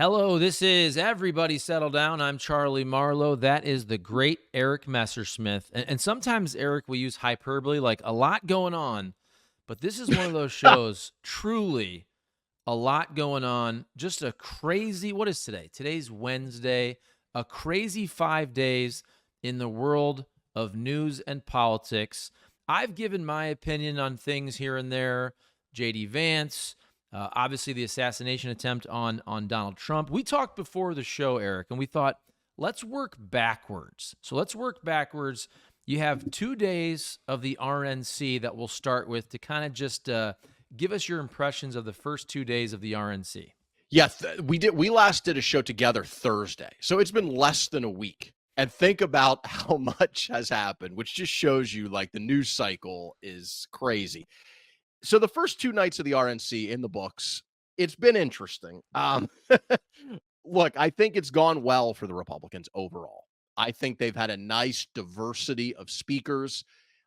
Hello, this is Everybody Settle Down. I'm Charlie Marlow. That is the great Eric Messersmith. And sometimes Eric will use hyperbole, like a lot going on. But this is one of those shows, truly a lot going on. Just a crazy, what is today? Today's Wednesday. A crazy 5 days in the world of news and politics. I've given my opinion on things here and there. JD Vance, obviously, the assassination attempt on Donald Trump. We talked before the show, Eric, and we thought, let's work backwards. So let's work backwards. You have 2 days of the RNC that we'll start with to kind of just give us your impressions of the first 2 days of the RNC. Yeah, we did. We last did a show together Thursday, so it's been less than a week. And think about how much has happened, which just shows you like the news cycle is crazy. So the first 2 nights of the RNC in the books, it's been interesting. Look, I think it's gone well for the Republicans overall. I think they've had a nice diversity of speakers.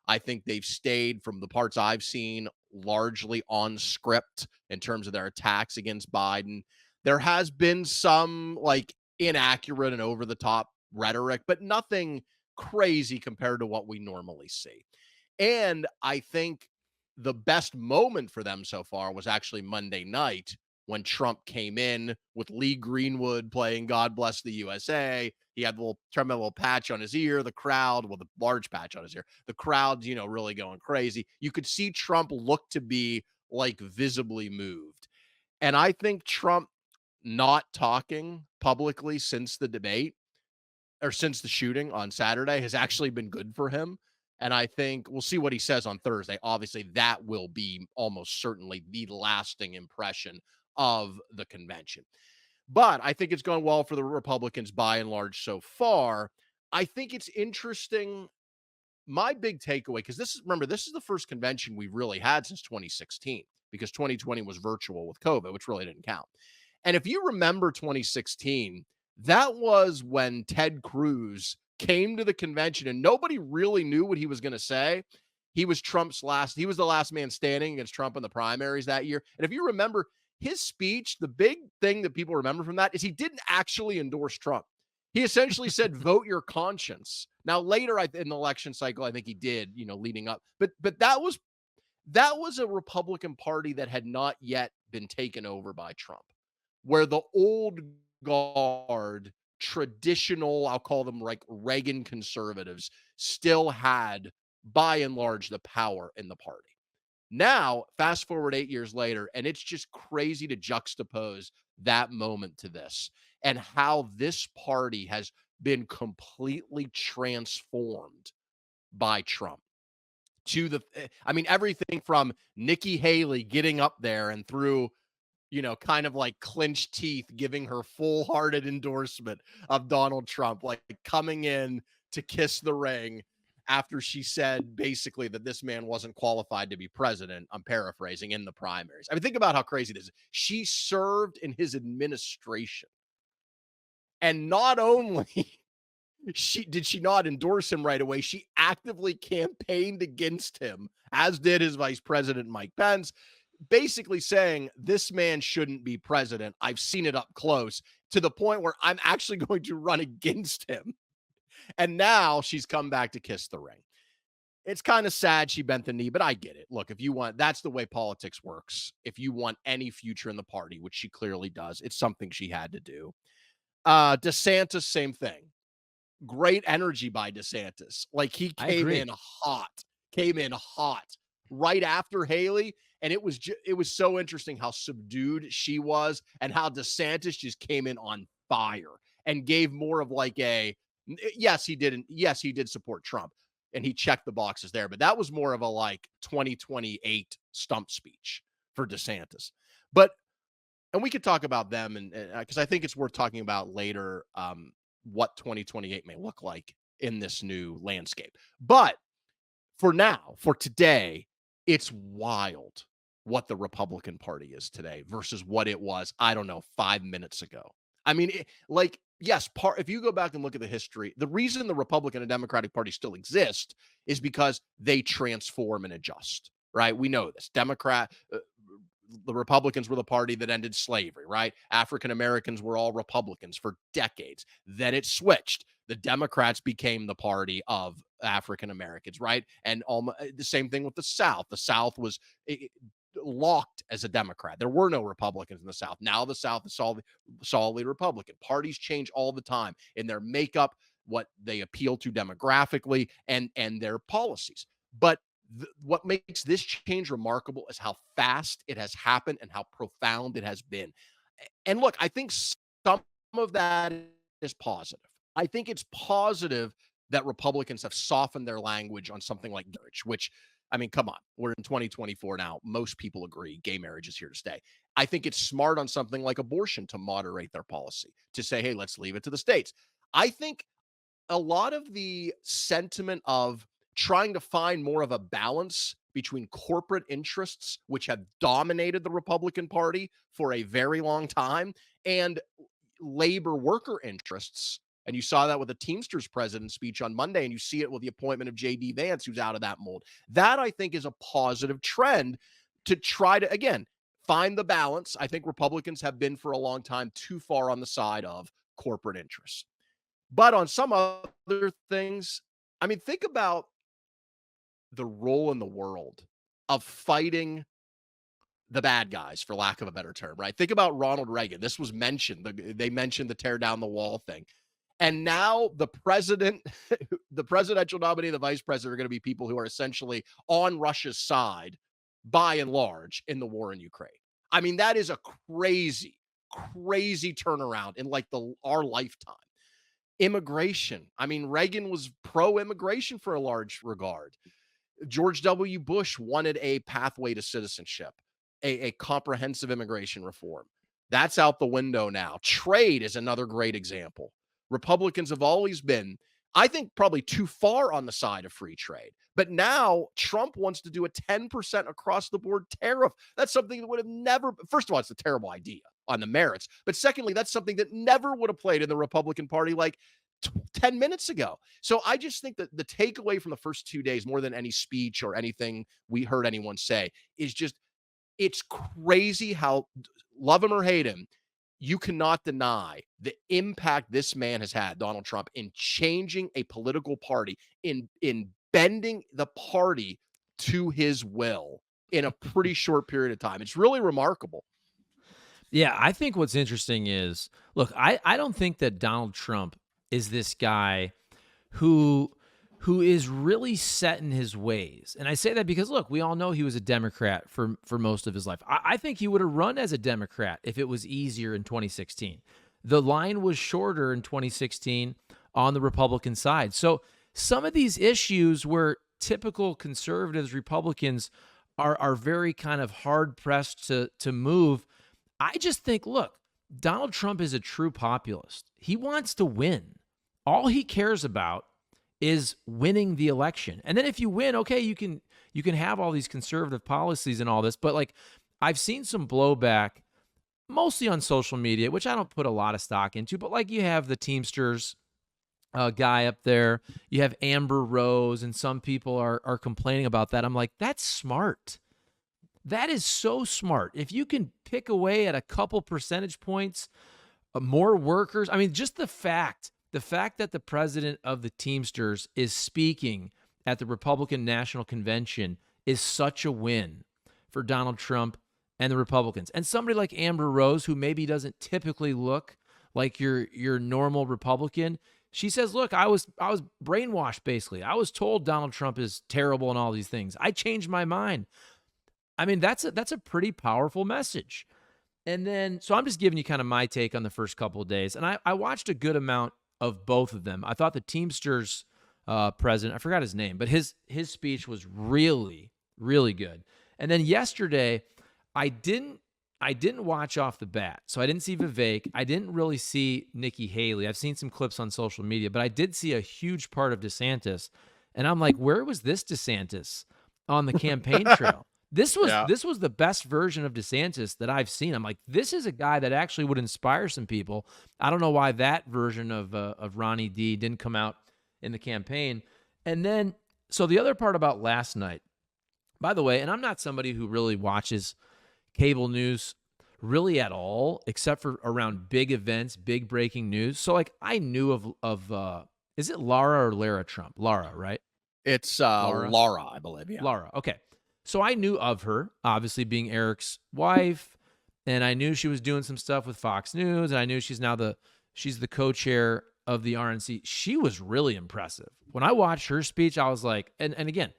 I think they've stayed, from the parts I've seen, largely on script in terms of their attacks against Biden. There has been some like inaccurate and over the top rhetoric, but nothing crazy compared to what we normally see. And I think the best moment for them so far was actually Monday night when Trump came in with Lee Greenwood playing God Bless the USA. He had Trump had a little patch on his ear. The crowd, well, the large patch on his ear. The crowd, really going crazy. You could see Trump look to be like visibly moved. And I think Trump not talking publicly since the debate or since the shooting on Saturday has actually been good for him. And I think we'll see what he says on Thursday. Obviously, that will be almost certainly the lasting impression of the convention. But I think it's gone well for the Republicans by and large so far. I think it's interesting. My big takeaway, because this is the first convention we've really had since 2016, because 2020 was virtual with COVID, which really didn't count. And if you remember 2016, that was when Ted Cruz came to the convention and nobody really knew what he was going to say. He was the last man standing against Trump in the primaries that year. And if you remember his speech, the big thing that people remember from that is he didn't actually endorse Trump. He essentially said, vote your conscience. Now, later in the election cycle, I think he did, leading up. But that was a Republican Party that had not yet been taken over by Trump, where the old guard, traditional, I'll call them like Reagan conservatives, still had, by and large, the power in the party. Now, fast forward 8 years later, and it's just crazy to juxtapose that moment to this and how this party has been completely transformed by Trump. Everything from Nikki Haley getting up there and through, kind of like clenched teeth, giving her full-hearted endorsement of Donald Trump, like coming in to kiss the ring after she said basically that this man wasn't qualified to be president. I'm paraphrasing, in the primaries. Think about how crazy this is. She served in his administration. And not only did she not endorse him right away, she actively campaigned against him, as did his vice president, Mike Pence, basically saying this man shouldn't be president. I've seen it up close, to the point where I'm actually going to run against him. And now she's come back to kiss the ring. It's kind of sad she bent the knee, but I get it. Look, that's the way politics works. If you want any future in the party, which she clearly does, it's something she had to do. DeSantis, same thing. Great energy by DeSantis. Like, he came in hot right after Haley. And it was so interesting how subdued she was and how DeSantis just came in on fire and gave more of like yes, he did support Trump and he checked the boxes there, but that was more of a like 2028 stump speech for DeSantis. And we could talk about them, and because I think it's worth talking about later what 2028 may look like in this new landscape. But for now, for today, it's wild what the Republican Party is today versus what it was, 5 minutes ago. Yes, if you go back and look at the history, the reason the Republican and Democratic Party still exist is because they transform and adjust, right? We know this. the Republicans were the party that ended slavery, right? African Americans were all Republicans for decades. Then it switched. The Democrats became the party of African Americans, right? And the same thing with the South. The South was locked as a Democrat. There were no Republicans in the South. Now the South is solidly Republican. Parties change all the time in their makeup, what they appeal to demographically, and their policies. But what makes this change remarkable is how fast it has happened and how profound it has been. And look, I think some of that is positive. I think it's positive that Republicans have softened their language on something like marriage, which, I mean, come on, we're in 2024 now. Most people agree gay marriage is here to stay. I think it's smart on something like abortion to moderate their policy, to say, hey, let's leave it to the states. I think a lot of the sentiment of trying to find more of a balance between corporate interests, which have dominated the Republican Party for a very long time, and labor worker interests. And you saw that with the Teamsters president's speech on Monday, and you see it with the appointment of J.D. Vance, who's out of that mold. That, I think, is a positive trend to try to, again, find the balance. I think Republicans have been for a long time too far on the side of corporate interests. But on some other things, I mean, think about the role in the world of fighting the bad guys, for lack of a better term, right? Think about Ronald Reagan. This was mentioned. They mentioned the tear down the wall thing. And now the president, the presidential nominee, the vice president are going to be people who are essentially on Russia's side, by and large, in the war in Ukraine. I mean, that is a crazy, crazy turnaround in like our lifetime. Immigration. I mean, Reagan was pro-immigration for a large regard. George W. Bush wanted a pathway to citizenship, a comprehensive immigration reform. That's out the window now. Trade is another great example. Republicans have always been, I think, probably too far on the side of free trade. But now Trump wants to do a 10% across the board tariff. That's something that would have never, first of all, it's a terrible idea on the merits. But secondly, that's something that never would have played in the Republican Party like 10 minutes ago. So I just think that the takeaway from the first 2 days, more than any speech or anything we heard anyone say, is just, it's crazy how, love him or hate him, you cannot deny the impact this man has had, Donald Trump, in changing a political party, in bending the party to his will in a pretty short period of time. It's really remarkable. Yeah, I think what's interesting is, look, I don't think that Donald Trump is this guy who is really set in his ways. And I say that because, look, we all know he was a Democrat for most of his life. I think he would have run as a Democrat if it was easier in 2016. The line was shorter in 2016 on the Republican side. So some of these issues where typical conservatives, Republicans are very kind of hard-pressed to move, I just think, look, Donald Trump is a true populist. He wants to win. All he cares about is winning the election. And then if you win, okay, you can have all these conservative policies and all this, but like I've seen some blowback mostly on social media, which I don't put a lot of stock into, but like you have the Teamsters guy up there, you have Amber Rose, and some people are complaining about that. I'm like, that's smart. That is so smart. If you can pick away at a couple percentage points, more workers, I mean, just the fact that the president of the Teamsters is speaking at the Republican National Convention is such a win for Donald Trump and the Republicans. And somebody like Amber Rose, who maybe doesn't typically look like your normal Republican, she says, look, I was brainwashed, basically. I was told Donald Trump is terrible and all these things. I changed my mind. I mean, that's a pretty powerful message. And then, so I'm just giving you kind of my take on the first couple of days. And I watched a good amount of both of them. I thought the Teamsters president, I forgot his name, but his speech was really, really good. And then yesterday, I didn't watch off the bat. So I didn't see Vivek. I didn't really see Nikki Haley. I've seen some clips on social media, but I did see a huge part of DeSantis. And I'm like, where was this DeSantis on the campaign trail? This was the best version of DeSantis that I've seen. I'm like, this is a guy that actually would inspire some people. I don't know why that version of Ronnie D didn't come out in the campaign. And then, so the other part about last night, by the way, and I'm not somebody who really watches cable news really at all, except for around big events, big breaking news. So like I knew of is it Lara or Lara Trump? Lara, right? It's Lara. Laura, I believe. Yeah. Lara. Okay. So I knew of her, obviously being Eric's wife, and I knew she was doing some stuff with Fox News, and I knew she's the co-chair of the RNC. She was really impressive. When I watched her speech, I was like, and again,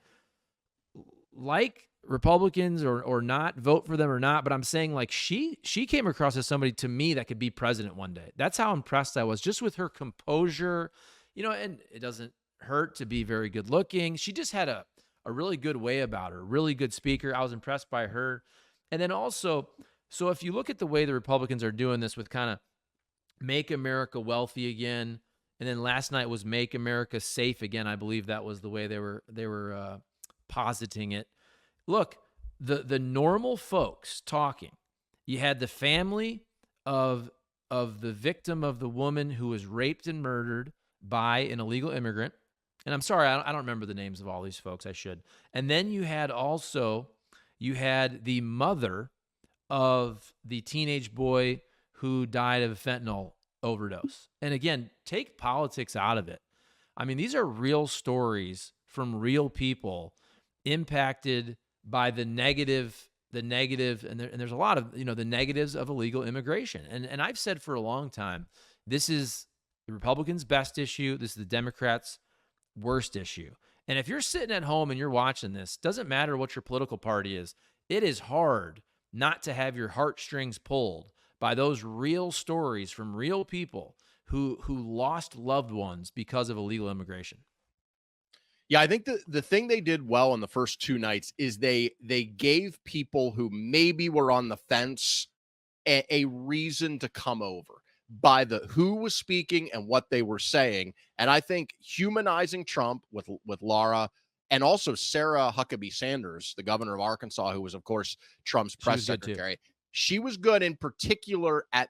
like Republicans or not, vote for them or not, but I'm saying like she came across as somebody to me that could be president one day. That's how impressed I was just with her composure, and it doesn't hurt to be very good looking. She just had a really good way about her, really good speaker. I was impressed by her. And then also, so if you look at the way the Republicans are doing this with kind of make America wealthy again, and then last night was make America safe again. I believe that was the way they were positing it. Look, the normal folks talking. You had the family of the victim of the woman who was raped and murdered by an illegal immigrant. And I'm sorry, I don't remember the names of all these folks. I should. And then you had the mother of the teenage boy who died of a fentanyl overdose. And again, take politics out of it. I mean, these are real stories from real people impacted by the negative, and there's a lot of, the negatives of illegal immigration. And I've said for a long time, this is the Republicans' best issue. This is the Democrats' worst issue. And if you're sitting at home and you're watching this, doesn't matter what your political party is, it is hard not to have your heartstrings pulled by those real stories from real people who lost loved ones because of illegal immigration. Yeah, I think the thing they did well in the first two nights is they gave people who maybe were on the fence a reason to come over by who was speaking and what they were saying. And I think humanizing Trump with Laura and also Sarah Huckabee Sanders, the governor of Arkansas, who was, of course, Trump's press secretary. She was good in particular at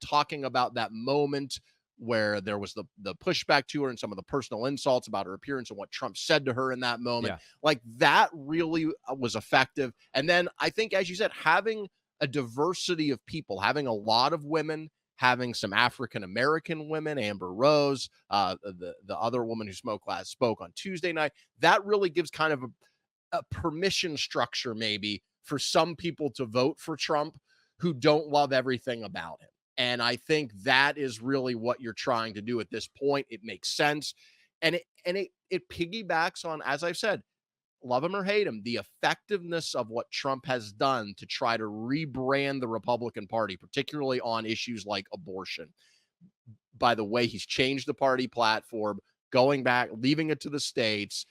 talking about that moment where there was the pushback to her and some of the personal insults about her appearance and what Trump said to her in that moment. Yeah. Like that really was effective. And then I think, as you said, having a diversity of people, having a lot of women, having some African-American women, Amber Rose, the other woman who spoke on Tuesday night, that really gives kind of a permission structure maybe for some people to vote for Trump who don't love everything about him. And I think that is really what you're trying to do at this point. It makes sense. And it piggybacks on, as I've said, love him or hate him, the effectiveness of what Trump has done to try to rebrand the Republican Party, particularly on issues like abortion. By the way, he's changed the party platform, going back, leaving it to the states.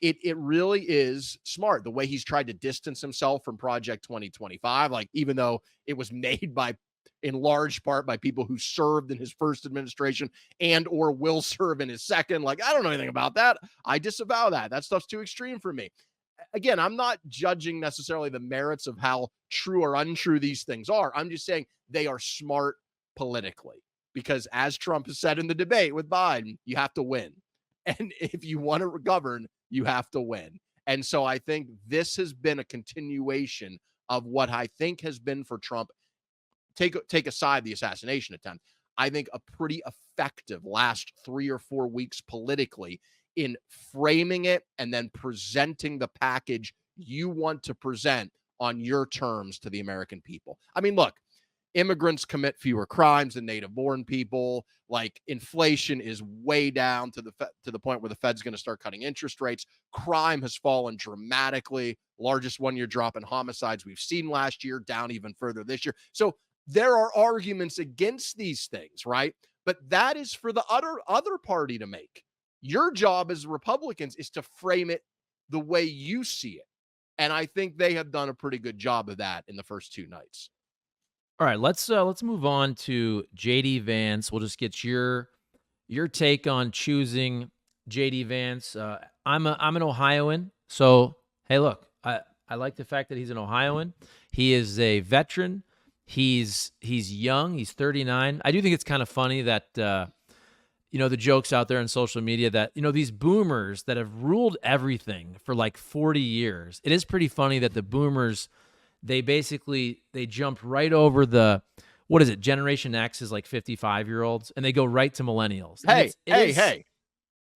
It really is smart the way he's tried to distance himself from Project 2025. Like, even though it was made in large part by people who served in his first administration and or will serve in his second. Like, I don't know anything about that. I disavow that. That stuff's too extreme for me. Again, I'm not judging necessarily the merits of how true or untrue these things are. I'm just saying they are smart politically because, as Trump has said in the debate with Biden, you have to win. And if you want to govern, you have to win. And so I think this has been a continuation of what I think has been for Trump. Take aside the assassination attempt, I think a pretty effective last 3 or 4 weeks politically in framing it and then presenting the package you want to present on your terms to the American people. I mean, look, immigrants commit fewer crimes than native-born people. Like, inflation is way down to the point where the Fed's going to start cutting interest rates. Crime has fallen dramatically. Largest one-year drop in homicides we've seen last year, down even further this year. So there are arguments against these things, right? But that is for the other party to make. Your job as Republicans is to frame it the way you see it. And I think they have done a pretty good job of that in the first two nights. All right, let's move on to JD Vance. We'll just get your take on choosing JD Vance. I'm an Ohioan, so hey, look, I like the fact that he's an Ohioan. He is a veteran. He's young. He's 39. I do think it's kind of funny that the jokes out there on social media that these boomers that have ruled everything for like 40 years. It is pretty funny that the boomers they jumped right over the, what is it? Generation X is like 55-year-olds, and they go right to millennials. And Hey, it hey, is hey.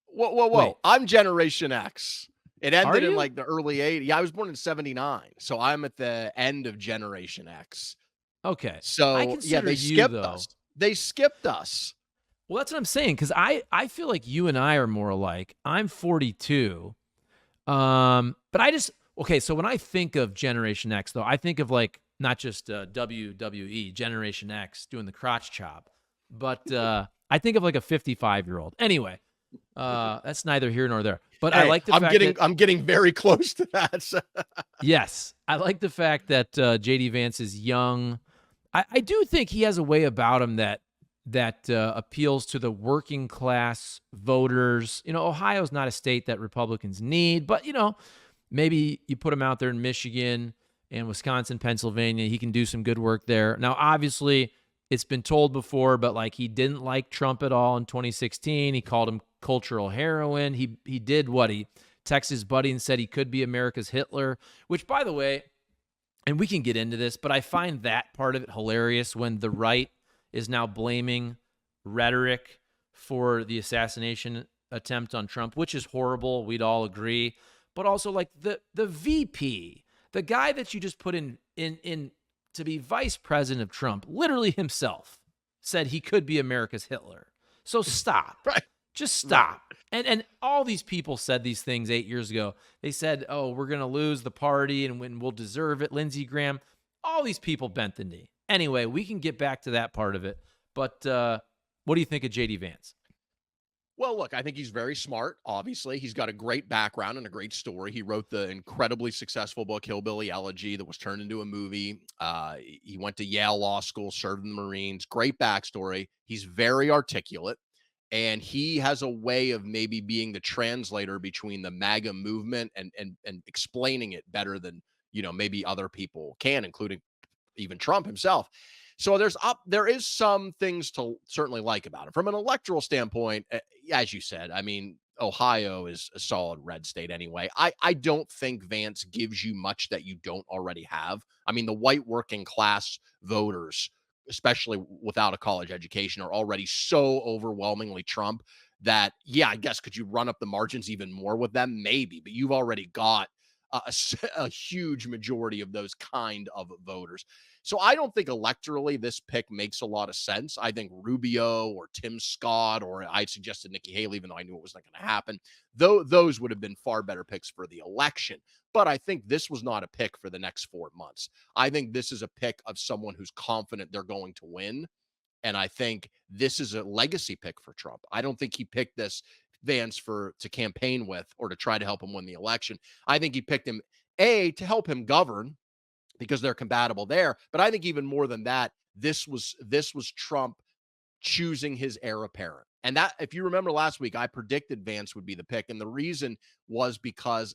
Whoa, whoa, wait, whoa. I'm Generation X. It are ended in you? like the early 80s. Yeah, I was born in 79. So I'm at the end of Generation X. Okay. I So yeah, consider they you skipped us. though. They skipped us. Well, that's what I'm saying, because I feel like you and I are more alike. I'm 42. But I just okay, so when I think of Generation X, though, I think of like not just WWE, Generation X doing the crotch chop, but I think of like a 55-year-old. Anyway, that's neither here nor there. But I Hey, like the fact that I'm getting very close to that. So yes, I like the fact that JD Vance is young. I do think he has a way about him that appeals to the working class voters. Ohio's not a state that Republicans need, but maybe you put him out there in Michigan and Wisconsin, Pennsylvania, he can do some good work there. Now, obviously, it's been told before, but like he didn't like Trump at all in 2016. He called him cultural heroin. He did what he texted his buddy and said he could be America's Hitler, which, by the way, and we can get into this, but I find that part of it hilarious when the right is now blaming rhetoric for the assassination attempt on Trump, which is horrible. We'd all agree. But also like the VP, the guy that you just put in to be vice president of Trump, literally himself said he could be America's Hitler. So stop. right. Just Right. stop. And all these people said these things 8 years ago. They said, "Oh, we're going to lose the party and when we'll deserve it." Lindsey Graham, all these people bent the knee. Anyway, we can get back to that part of it. But what do you think of JD Vance? Well, look, I think he's very smart. Obviously, he's got a great background and a great story. He wrote the incredibly successful book Hillbilly Elegy that was turned into a movie. He went to Yale Law School, served in the Marines. Great backstory. He's very articulate, and he has a way of maybe being the translator between the MAGA movement and explaining it better than maybe other people can, including even Trump himself. So there is some things to certainly like about it from an electoral standpoint. As you said, I mean, Ohio is a solid red state anyway. I don't think Vance gives you much that you don't already have. I mean, the white working class voters, especially without a college education, are already so overwhelmingly Trump that, yeah, I guess could you run up the margins even more with them? Maybe, but you've already got a huge majority of those kind of voters. So I don't think electorally this pick makes a lot of sense. I think Rubio or Tim Scott, or I suggested Nikki Haley, even though I knew it was not going to happen, though those would have been far better picks for the election. But I think this was not a pick for the next 4 months. I think this is a pick of someone who's confident they're going to win. And I think this is a legacy pick for Trump. I don't think he picked this Vance to campaign with or to try to help him win the election. I think he picked him to help him govern because they're compatible there. But I think even more than that, this was Trump choosing his heir apparent. And that, if you remember last week, I predicted Vance would be the pick. And the reason was because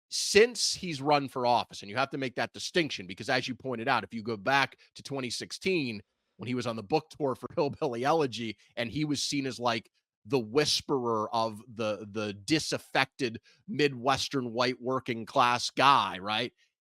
since he's run for office, and you have to make that distinction because, as you pointed out, if you go back to 2016, when he was on the book tour for Hillbilly Elegy, and he was seen as like the whisperer of the disaffected Midwestern white working class guy, right?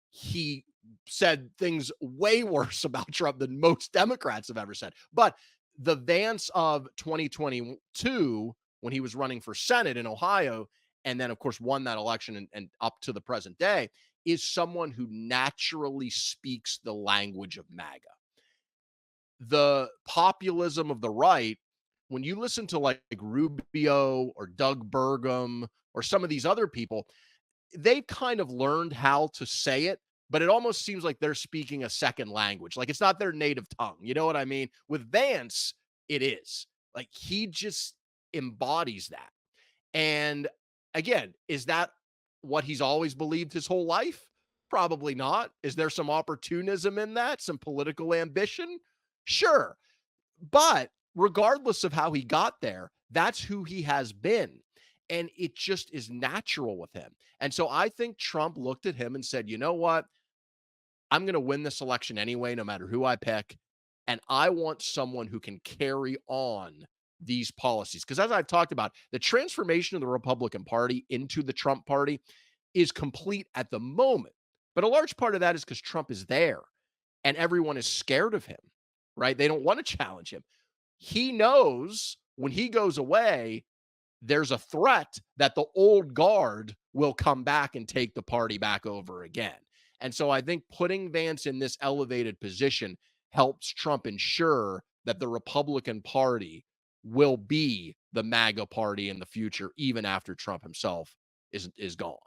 He said things way worse about Trump than most Democrats have ever said. But the Vance of 2022, when he was running for Senate in Ohio, and then, of course, won that election and up to the present day, is someone who naturally speaks the language of MAGA. The populism of the right, when you listen to like Rubio or Doug Burgum or some of these other people, they've kind of learned how to say it, but it almost seems like they're speaking a second language. Like it's not their native tongue. You know what I mean? With Vance, it is. Like he just embodies that. And again, is that what he's always believed his whole life? Probably not. Is there some opportunism in that? Some political ambition? Sure. But regardless of how he got there, that's who he has been. And it just is natural with him. And so I think Trump looked at him and said, you know what? I'm going to win this election anyway, no matter who I pick. And I want someone who can carry on these policies. Because as I've talked about, the transformation of the Republican Party into the Trump party is complete at the moment. But a large part of that is because Trump is there and everyone is scared of him, right? They don't want to challenge him. He knows when he goes away, there's a threat that the old guard will come back and take the party back over again. And so I think putting Vance in this elevated position helps Trump ensure that the Republican Party will be the MAGA party in the future, even after Trump himself is gone.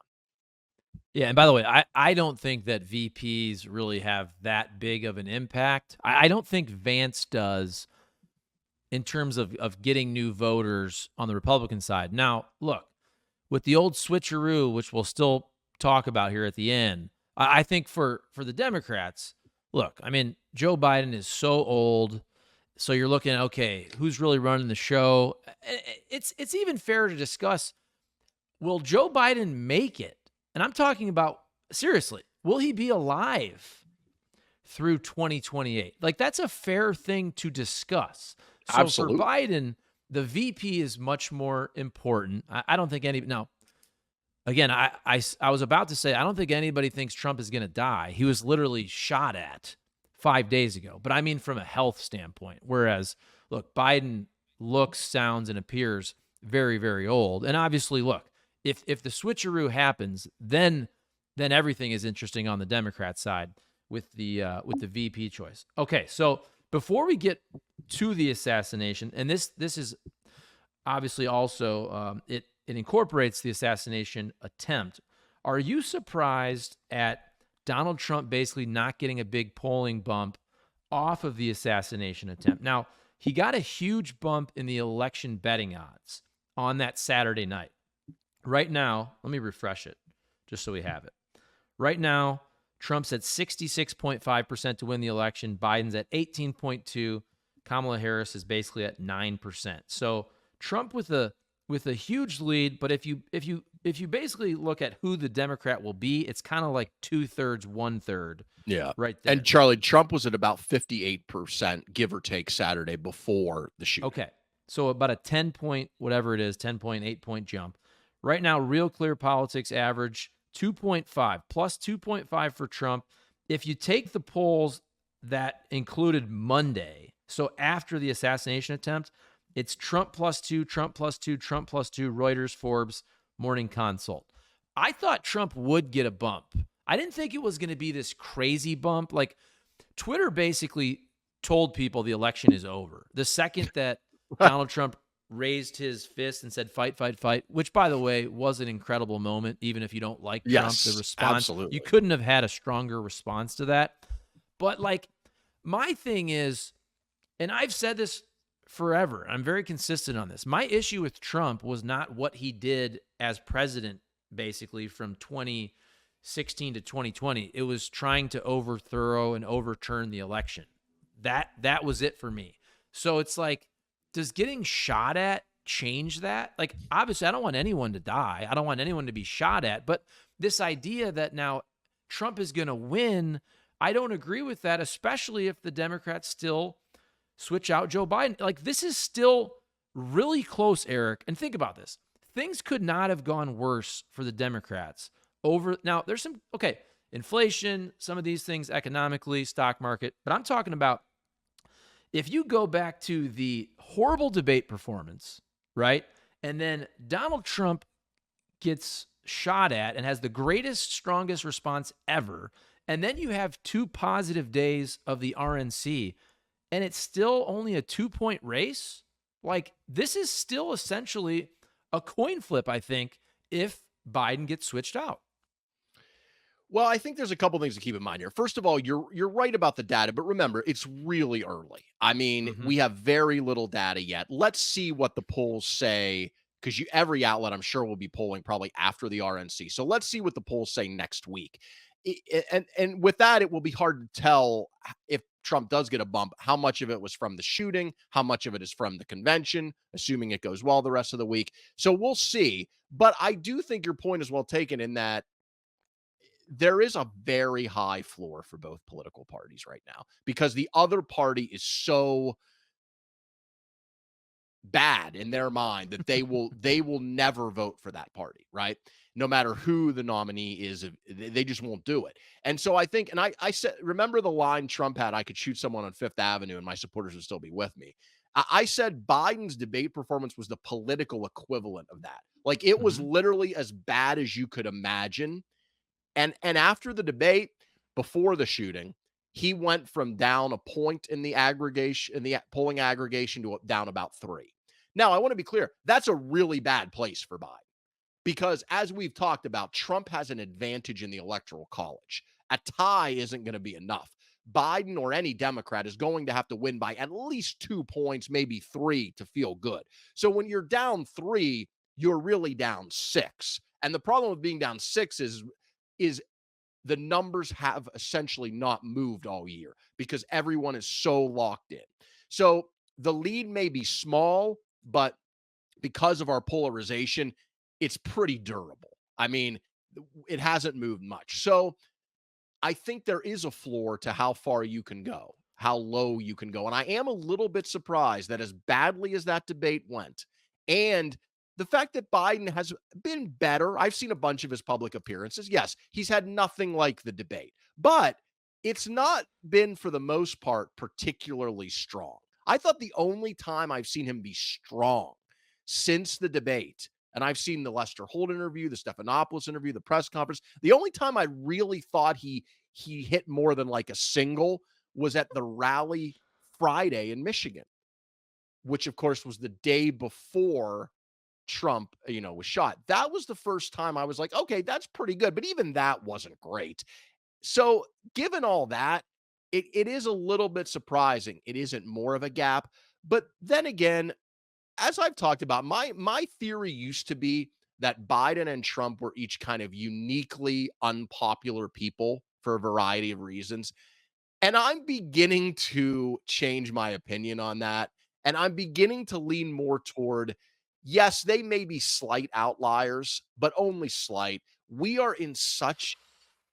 Yeah, and by the way, I don't think that VPs really have that big of an impact. I don't think Vance does in terms of getting new voters on the Republican side. Now, look, with the old switcheroo, which we'll still talk about here at the end, I think for the Democrats, look, I mean, Joe Biden is so old. So you're looking at, okay, who's really running the show? It's even fair to discuss, will Joe Biden make it? And I'm talking about, seriously, will he be alive through 2028? Like, that's a fair thing to discuss. So Absolutely. for Biden, the VP is much more important. I don't think any, now, again, I was about to say, I don't think anybody thinks Trump is going to die. He was literally shot at 5 days ago. But I mean, from a health standpoint, whereas, look, Biden looks, sounds, and appears very, very old. And obviously, look, if the switcheroo happens, then everything is interesting on the Democrat side with the VP choice. Okay, so before we get to the assassination, and this is obviously also it incorporates the assassination attempt. Are you surprised at Donald Trump basically not getting a big polling bump off of the assassination attempt? Now, he got a huge bump in the election betting odds on that Saturday night. Right now, let me refresh it just so we have it. Right now, Trump's at 66.5% to win the election. Biden's at 18.2%. Kamala Harris is basically at 9%. So Trump with a huge lead, but if you basically look at who the Democrat will be, it's kind of like 2/3, 1/3. Yeah. Right there. And Charlie, Trump was at about 58%, give or take, Saturday before the shooting. Okay. So about a 10 point, whatever it is, 10.8 point jump. Right now, Real Clear Politics average 2.5, plus 2.5 for Trump. If you take the polls that included Monday, so after the assassination attempt, it's Trump +2, Trump +2, Trump +2, Reuters, Forbes, Morning Consult. I thought Trump would get a bump. I didn't think it was going to be this crazy bump. Like, Twitter basically told people the election is over. The second that Donald Trump raised his fist and said, fight, fight, fight, which, by the way, was an incredible moment, even if you don't like Trump, the response. Absolutely. You couldn't have had a stronger response to that. But, like, my thing is, and I've said this forever, I'm very consistent on this. My issue with Trump was not what he did as president, basically, from 2016 to 2020. It was trying to overthrow and overturn the election. That was it for me. So it's like, does getting shot at change that? Like, obviously, I don't want anyone to die. I don't want anyone to be shot at. But this idea that now Trump is going to win, I don't agree with that, especially if the Democrats still switch out Joe Biden. Like, this is still really close, Eric. And think about this. Things could not have gone worse for the Democrats. Now, there's some, okay, inflation, some of these things economically, stock market. But I'm talking about, if you go back to the horrible debate performance, right? And then Donald Trump gets shot at and has the greatest, strongest response ever. And then you have 2 positive days of the RNC, and it's still only a 2-point race. Like, this is still essentially a coin flip, I think, if Biden gets switched out. Well, I think there's a couple things to keep in mind here. First of all, you're right about the data, but remember, it's really early. I mean, we have very little data yet. Let's see what the polls say, because every outlet, I'm sure, will be polling probably after the RNC. So let's see what the polls say next week. And with that, it will be hard to tell if Trump does get a bump, how much of it was from the shooting, how much of it is from the convention, assuming it goes well the rest of the week. So we'll see. But I do think your point is well taken in that there is a very high floor for both political parties right now, because the other party is so bad in their mind that they will never vote for that party, right? No matter who the nominee is, they just won't do it. And so I think, and I said, remember the line Trump had, I could shoot someone on Fifth Avenue and my supporters would still be with me. I said Biden's debate performance was the political equivalent of that. Like it was literally as bad as you could imagine. And after the debate, before the shooting, he went from down a point in the aggregation, in the polling aggregation, to down about 3. Now, I want to be clear, that's a really bad place for Biden because, as we've talked about, Trump has an advantage in the electoral college. A tie isn't going to be enough. Biden or any Democrat is going to have to win by at least 2 points, maybe 3, to feel good. So when you're down 3, you're really down 6. And the problem with being down 6 is the numbers have essentially not moved all year because everyone is so locked in. So the lead may be small, but because of our polarization, it's pretty durable. I mean, it hasn't moved much. So I think there is a floor to how far you can go, how low you can go. And I am a little bit surprised that as badly as that debate went, and the fact that Biden has been better, I've seen a bunch of his public appearances. Yes, he's had nothing like the debate, but it's not been, for the most part, particularly strong. I thought the only time I've seen him be strong since the debate, and I've seen the Lester Holt interview, the Stephanopoulos interview, the press conference, the only time I really thought he hit more than like a single was at the rally Friday in Michigan, which of course was the day before Trump, was shot. That was the first time I was like, okay, that's pretty good. But even that wasn't great. So given all that, it is a little bit surprising. It isn't more of a gap. But then again, as I've talked about, my theory used to be that Biden and Trump were each kind of uniquely unpopular people for a variety of reasons. And I'm beginning to change my opinion on that. And I'm beginning to lean more toward, yes, they may be slight outliers, but only slight. We are in such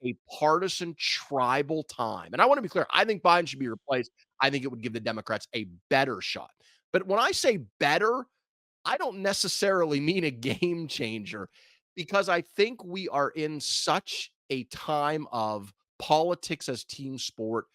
a partisan tribal time. And I want to be clear, I think Biden should be replaced. I think it would give the Democrats a better shot. But when I say better, I don't necessarily mean a game changer because I think we are in such a time of politics as team sport,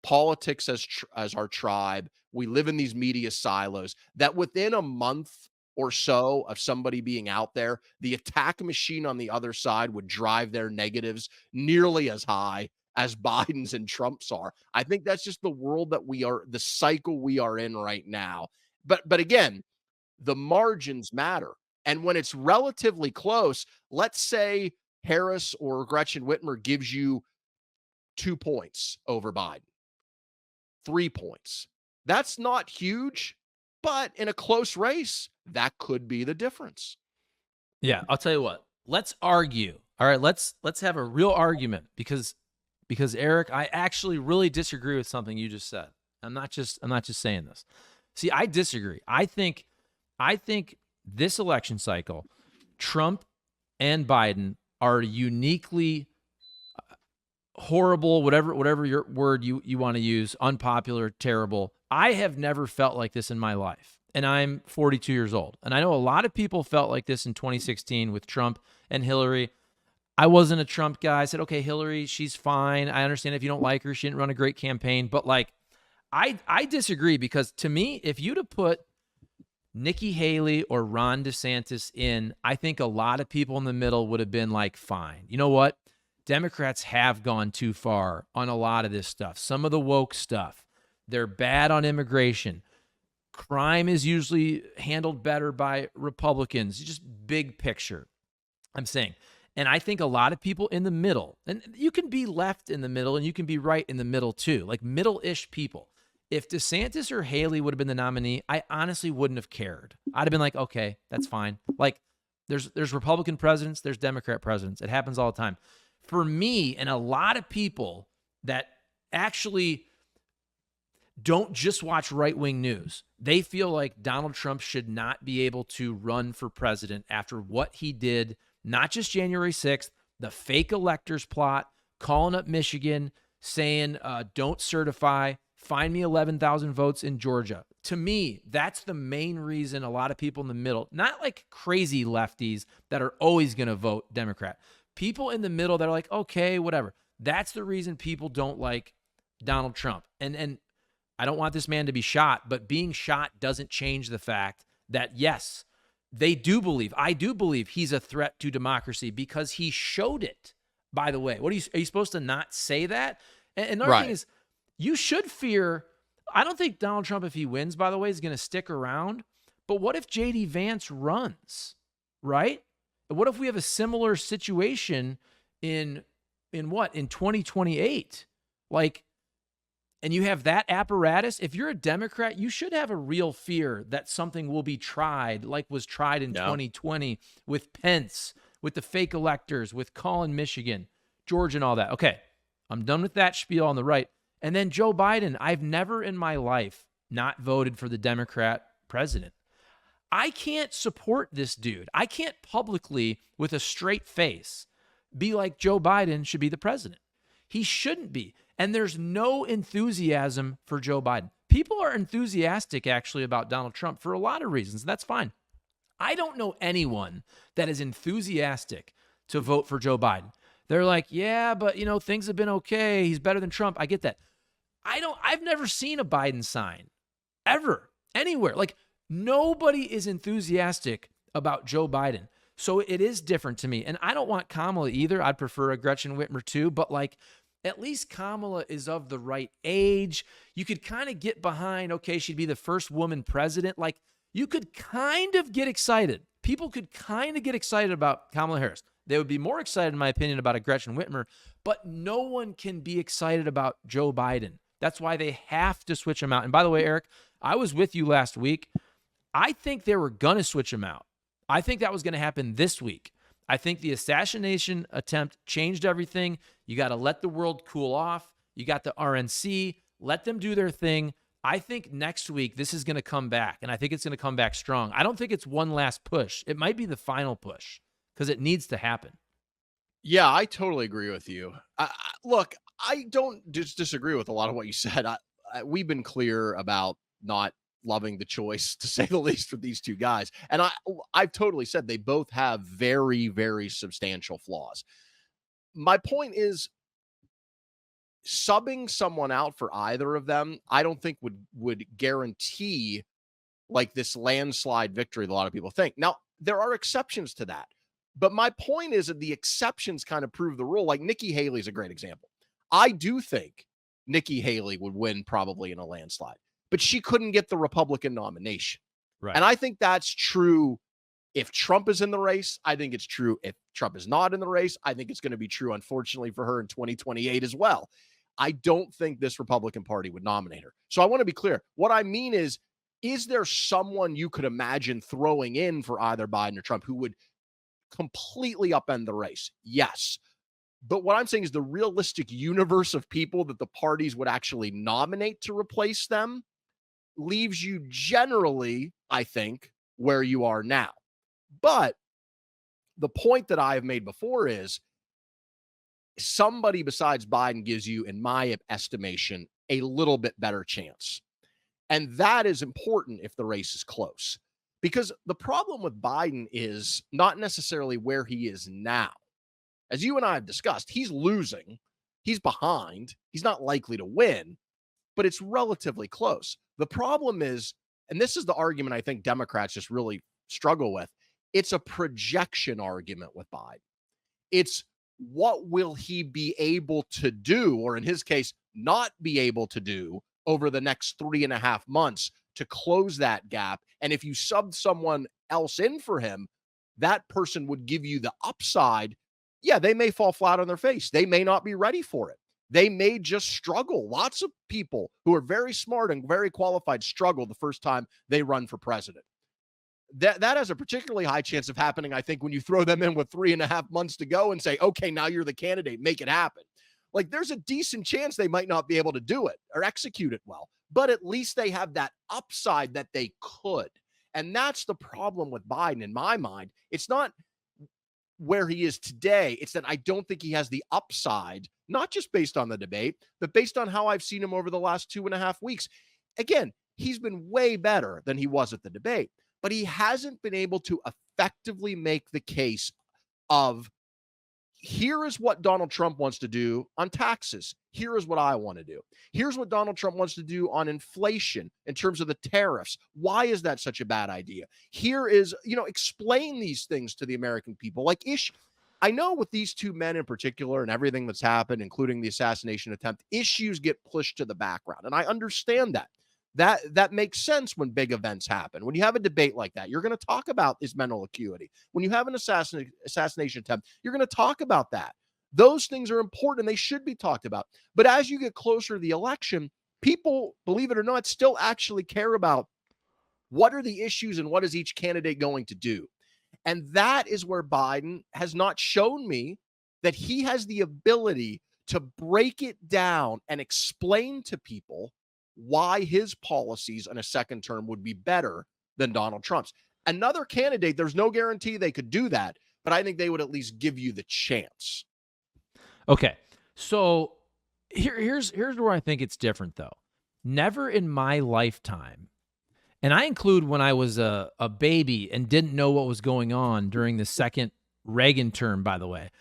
politics as our tribe. We live in these media silos that within a month or so of somebody being out there, the attack machine on the other side would drive their negatives nearly as high as Biden's and Trump's are. I think that's just the world that we are, the cycle we are in right now. But again, the margins matter. And when it's relatively close, let's say Harris or Gretchen Whitmer gives you 2 points over Biden, 3 points. That's not huge, but in a close race, that could be the difference. Yeah, I'll tell you what. Let's argue. All right, let's have a real argument because Eric, I actually really disagree with something you just said. I'm not just saying this. See, I disagree. I think this election cycle, Trump and Biden are uniquely horrible, whatever your word you want to use, unpopular, terrible. I have never felt like this in my life, and I'm 42 years old. And I know a lot of people felt like this in 2016 with Trump and Hillary. I wasn't a Trump guy. I said, okay, Hillary, she's fine. I understand if you don't like her, she didn't run a great campaign. But like, I disagree because to me, if you'd have put Nikki Haley or Ron DeSantis in, I think a lot of people in the middle would have been like, fine. You know what? Democrats have gone too far on a lot of this stuff. Some of the woke stuff. They're bad on immigration. Crime is usually handled better by Republicans. Just big picture, I'm saying. And I think a lot of people in the middle, and you can be left in the middle and you can be right in the middle too, like middle-ish people. If DeSantis or Haley would have been the nominee, I honestly wouldn't have cared. I'd have been like, okay, that's fine. Like there's Republican presidents, there's Democrat presidents. It happens all the time. For me and a lot of people that actually don't just watch right-wing news, they feel like Donald Trump should not be able to run for president after what he did, not just January 6th, the fake electors plot, calling up Michigan, saying, don't certify, find me 11,000 votes in Georgia. To me, that's the main reason a lot of people in the middle, not like crazy lefties that are always going to vote Democrat, people in the middle that are like, okay, whatever. That's the reason people don't like Donald Trump. And I don't want this man to be shot, but being shot doesn't change the fact that, yes, I do believe he's a threat to democracy because he showed it. By the way, are you supposed to not say that? And another thing is, you should fear. I don't think Donald Trump, if he wins, by the way, is going to stick around. But what if J.D. Vance runs, right? What if we have a similar situation in 2028? Like, and you have that apparatus. If you're a Democrat, you should have a real fear that something will be tried, like was tried in 2020 with Pence, with the fake electors, with Collin, Michigan, Georgia, and all that. Okay, I'm done with that spiel on the right. And then Joe Biden, I've never in my life not voted for the Democrat president. I can't support this dude. I can't publicly, with a straight face, be like Joe Biden should be the president. He shouldn't be. And there's no enthusiasm for Joe Biden. People are enthusiastic, actually, about Donald Trump for a lot of reasons. That's fine. I don't know anyone that is enthusiastic to vote for Joe Biden. They're like, yeah, but, things have been okay. He's better than Trump. I get that. I've never seen a Biden sign ever, anywhere. Like, nobody is enthusiastic about Joe Biden. So it is different to me. And I don't want Kamala either. I'd prefer a Gretchen Whitmer too. But at least Kamala is of the right age. You could kind of get behind, okay, she'd be the first woman president. You could kind of get excited. People could kind of get excited about Kamala Harris. They would be more excited, in my opinion, about a Gretchen Whitmer. But no one can be excited about Joe Biden. That's why they have to switch him out. And by the way, Eric, I was with you last week. I think they were going to switch him out. I think that was going to happen this week. I think the assassination attempt changed everything. You got to let the world cool off. You got the RNC. Let them do their thing. I think next week this is going to come back, and I think it's going to come back strong. I don't think it's one last push. It might be the final push because it needs to happen. Yeah, I totally agree with you. Look, I don't disagree with a lot of what you said. We've been clear about not loving the choice, to say the least, for these two guys. And I've totally said they both have very, very substantial flaws. My point is, subbing someone out for either of them, I don't think would guarantee this landslide victory that a lot of people think. Now, there are exceptions to that. But my point is that the exceptions kind of prove the rule. Like Nikki Haley is a great example. I do think Nikki Haley would win probably in a landslide, but she couldn't get the Republican nomination. Right. And I think that's true if Trump is in the race. I think it's true if Trump is not in the race. I think it's going to be true, unfortunately, for her in 2028 as well. I don't think this Republican Party would nominate her. So I want to be clear. What I mean is there someone you could imagine throwing in for either Biden or Trump who would completely upend the race? Yes. But what I'm saying is the realistic universe of people that the parties would actually nominate to replace them leaves you generally, I think, where you are now. But the point that I have made before is somebody besides Biden gives you, in my estimation, a little bit better chance. And that is important if the race is close. Because the problem with Biden is not necessarily where he is now. As you and I have discussed, he's losing. He's behind. He's not likely to win, but it's relatively close. The problem is, and this is the argument I think Democrats just really struggle with, it's a projection argument with Biden. It's what will he be able to do, or in his case, not be able to do over the next 3.5 months to close that gap. And if you subbed someone else in for him, that person would give you the upside. Yeah, they may fall flat on their face. They may not be ready for it. They may just struggle. Lots of people who are very smart and very qualified struggle the first time they run for president. That has a particularly high chance of happening, I think, when you throw them in with 3.5 months to go and say, okay, now you're the candidate, make it happen. There's a decent chance they might not be able to do it or execute it well, but at least they have that upside that they could. And that's the problem with Biden in my mind. It's not where he is today. It's that I don't think he has the upside, not just based on the debate, but based on how I've seen him over the last 2.5 weeks. Again, he's been way better than he was at the debate, but he hasn't been able to effectively make the case of, here is what Donald Trump wants to do on taxes. Here is what I want to do. Here's what Donald Trump wants to do on inflation in terms of the tariffs. Why is that such a bad idea? Here is, explain these things to the American people. Like, I know with these two men in particular and everything that's happened, including the assassination attempt, issues get pushed to the background. And I understand that. That makes sense when big events happen. When you have a debate like that, you're going to talk about his mental acuity. When you have an assassination attempt, you're going to talk about that. Those things are important and they should be talked about. But as you get closer to the election, people, believe it or not, still actually care about what are the issues and what is each candidate going to do. And that is where Biden has not shown me that he has the ability to break it down and explain to people why his policies in a second term would be better than Donald Trump's. Another candidate, there's no guarantee they could do that, but I think they would at least give you the chance. Okay. So here's where I think it's different, though. Never in my lifetime, and I include when I was a baby and didn't know what was going on during the second Reagan term, by the way,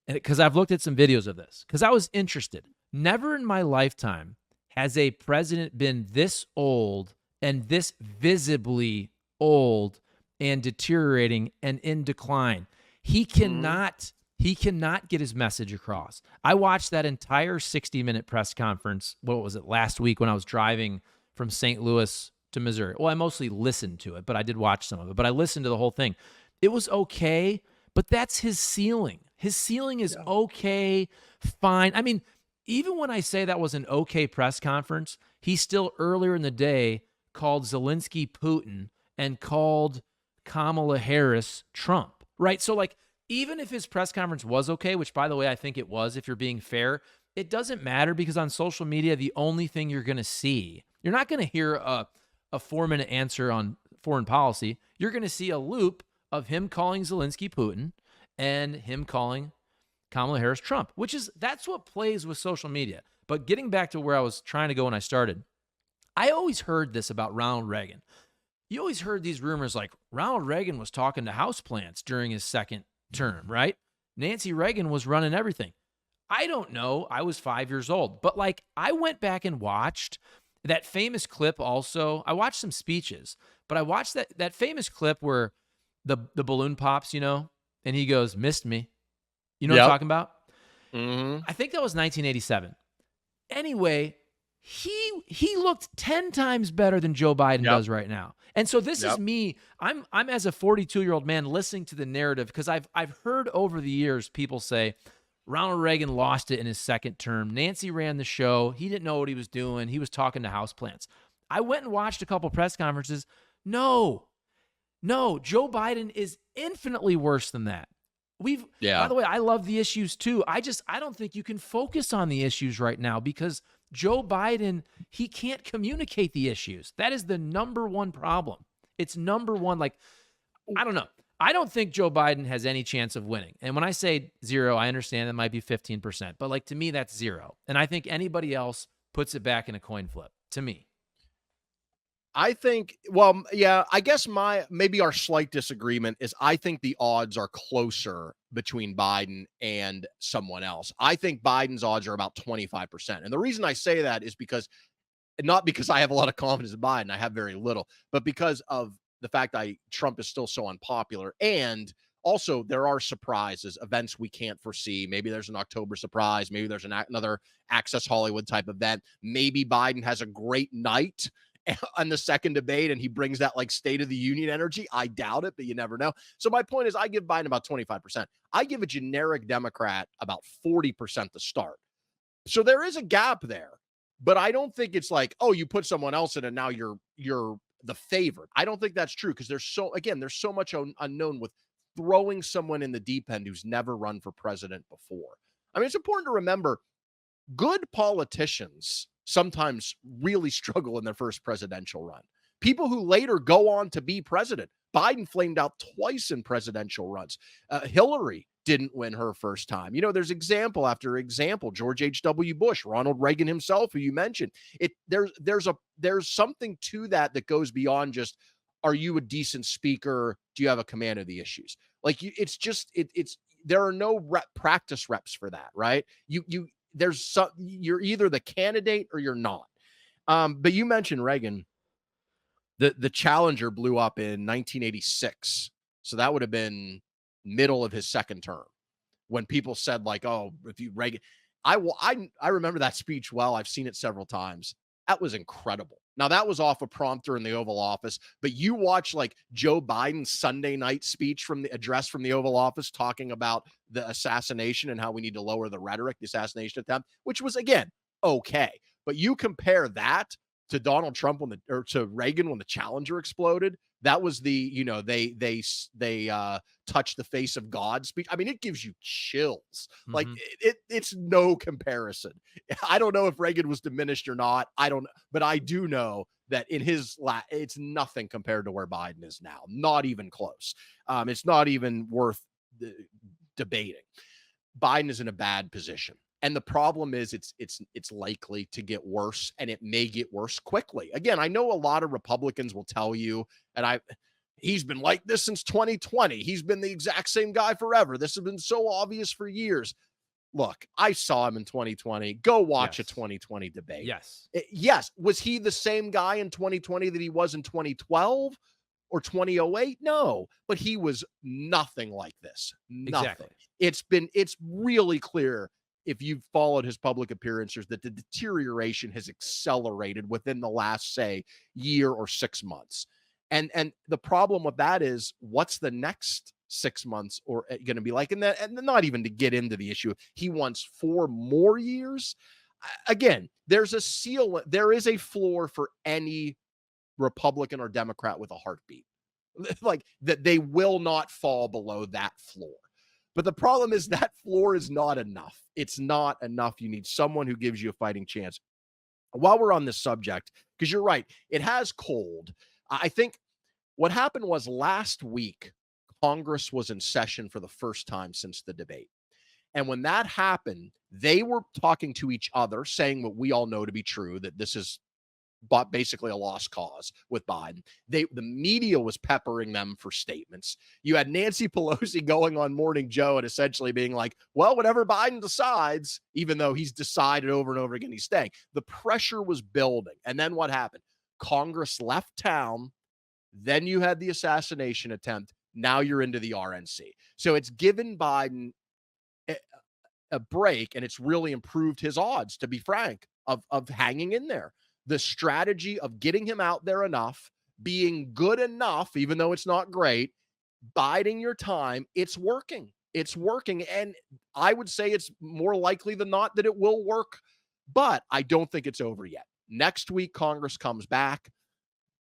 because I've looked at some videos of this, because I was interested. Never in my lifetime has a president been this old and this visibly old and deteriorating and in decline? He cannot get his message across. I watched that entire 60-minute press conference, what was it, last week when I was driving from St. Louis to Missouri. Well, I mostly listened to it, but I did watch some of it. But I listened to the whole thing. It was okay, but that's his ceiling. His ceiling is okay, fine. I mean, even when I say that was an okay press conference, he still earlier in the day called Zelensky Putin and called Kamala Harris Trump, right? So like, even if his press conference was okay, which by the way, I think it was, if you're being fair, it doesn't matter because on social media, the only thing you're going to see, you're not going to hear a 4-minute answer on foreign policy. You're going to see a loop of him calling Zelensky Putin and him calling Kamala Harris Trump, that's what plays with social media. But getting back to where I was trying to go when I started, I always heard this about Ronald Reagan. You always heard these rumors like Ronald Reagan was talking to houseplants during his second term, right? Nancy Reagan was running everything. I don't know. I was 5 years old, but like I went back and watched that famous clip also. I watched some speeches, but I watched that famous clip where the balloon pops, and he goes, "Missed me." You know what I'm talking about? Mm-hmm. I think that was 1987. Anyway, he looked 10 times better than Joe Biden does right now. And so this is me. I'm as a 42-year-old man listening to the narrative because I've heard over the years people say Ronald Reagan lost it in his second term. Nancy ran the show. He didn't know what he was doing. He was talking to houseplants. I went and watched a couple press conferences. No, Joe Biden is infinitely worse than that. By the way, I love the issues too. I don't think you can focus on the issues right now because Joe Biden, he can't communicate the issues. That is the number one problem. It's number one. Like, I don't know. I don't think Joe Biden has any chance of winning. And when I say zero, I understand that might be 15%, but like to me, that's zero. And I think anybody else puts it back in a coin flip to me. I think, I guess maybe our slight disagreement is I think the odds are closer between Biden and someone else. I think Biden's odds are about 25%. And the reason I say that is not because I have a lot of confidence in Biden, I have very little, but because of the fact Trump is still so unpopular. And also there are surprises, events we can't foresee. Maybe there's an October surprise. Maybe there's another Access Hollywood type event. Maybe Biden has a great night on the second debate and he brings that like State of the Union energy. I doubt it, but you never know. So my point is I give Biden about 25%. I give a generic Democrat about 40% to start. So there is a gap there, but I don't think it's like, oh, you put someone else in and now you're the favorite. I don't think that's true because there's so much unknown with throwing someone in the deep end who's never run for president before. I mean, it's important to remember good politicians sometimes really struggle in their first presidential run. People who later go on to be president. Biden flamed out twice in presidential runs. Hillary didn't win her first time. There's example after example. George H.W. Bush, Ronald Reagan himself, who you mentioned. There's something to that goes beyond just, are you a decent speaker? Do you have a command of the issues? Like, it's there are no practice reps for that, right? You're either the candidate or you're not. But you mentioned Reagan. The Challenger blew up in 1986. So that would have been middle of his second term, when people said, like, oh, if you Reagan, I remember that speech well. I've seen it several times. That was incredible. Now, that was off a prompter in the Oval Office, but you watch like Joe Biden's Sunday night speech from the address from the Oval Office talking about the assassination and how we need to lower the rhetoric, the assassination attempt, which was, again, okay. But you compare that to Donald Trump to Reagan when the Challenger exploded. That was the, they touch the face of God speech. I mean, it gives you chills. Like, it's no comparison. I don't know if Reagan was diminished or not. I don't, but I do know that in it's nothing compared to where Biden is now. Not even close. It's not even worth debating. Biden is in a bad position. And the problem is it's likely to get worse, and it may get worse quickly. Again, I know a lot of Republicans will tell you, and he's been like this since 2020. He's been the exact same guy forever. This has been so obvious for years. Look, I saw him in 2020. Go watch a 2020 debate. Yes. Was he the same guy in 2020 that he was in 2012 or 2008? No, but he was nothing like this. Nothing. Exactly. It's really clear, if you've followed his public appearances, that the deterioration has accelerated within the last, say, year or 6 months. And the problem with that is, what's the next 6 months or going to be like? And not even to get into the issue, he wants 4 more years. Again, there is a floor for any Republican or Democrat with a heartbeat. Like, that they will not fall below that floor. But the problem is that floor is not enough. It's not enough. You need someone who gives you a fighting chance. While we're on this subject, because you're right, it has cold. I think what happened was, last week, Congress was in session for the first time since the debate. And when that happened, they were talking to each other, saying what we all know to be true, that this is basically a lost cause with Biden. The media was peppering them for statements. You had Nancy Pelosi going on Morning Joe and essentially being like, well, whatever Biden decides, even though he's decided over and over again he's staying. The pressure was building. And then what happened? Congress left town. Then you had the assassination attempt. Now you're into the RNC. So it's given Biden a break, and it's really improved his odds, to be frank, of hanging in there. The strategy of getting him out there enough, being good enough, even though it's not great, biding your time, it's working. It's working. And I would say it's more likely than not that it will work, but I don't think it's over yet. Next week, Congress comes back.